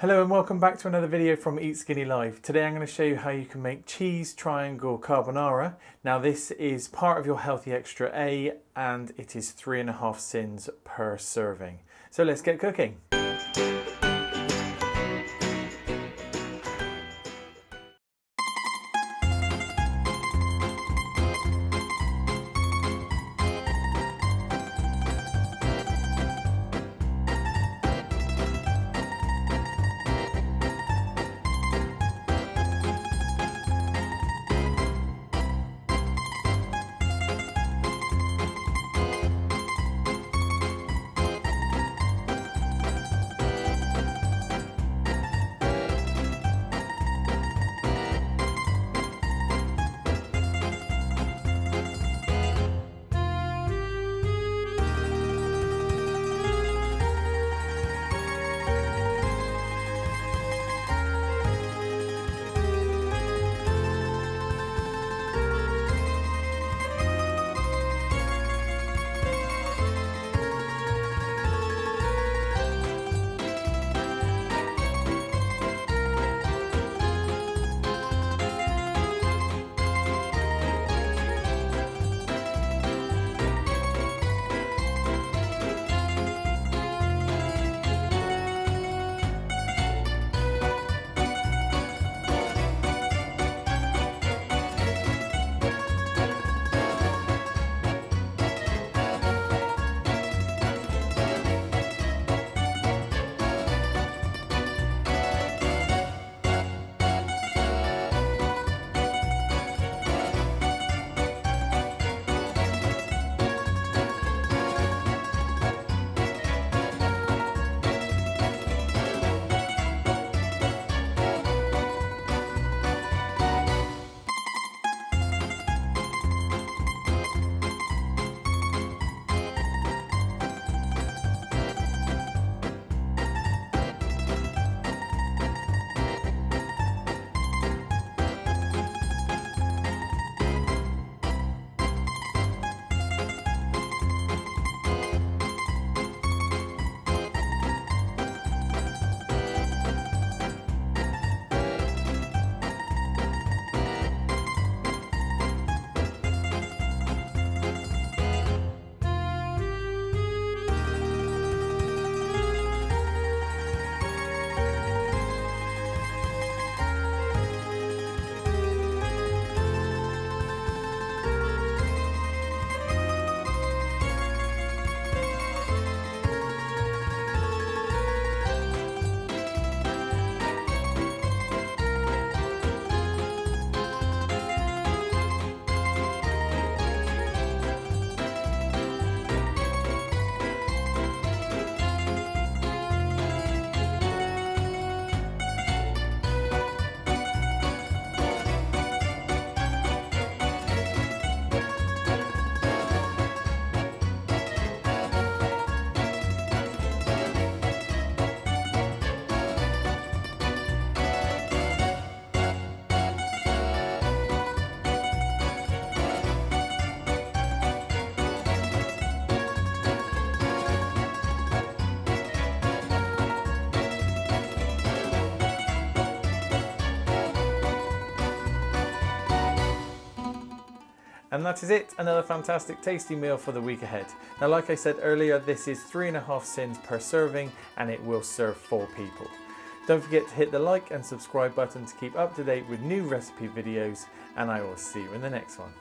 Hello and welcome back to another video from Eatskinnylive. Today I'm going to show you how you can make cheese triangle carbonara. Now this is part of your Healthy Extra A and it is 3.5 sins per serving. So let's get cooking. And that is it, another fantastic tasty meal for the week ahead. Now like I said earlier, this is 3.5 sins per serving and it will serve 4 people. Don't forget to hit the like and subscribe button to keep up to date with new recipe videos, and I will see you in the next one.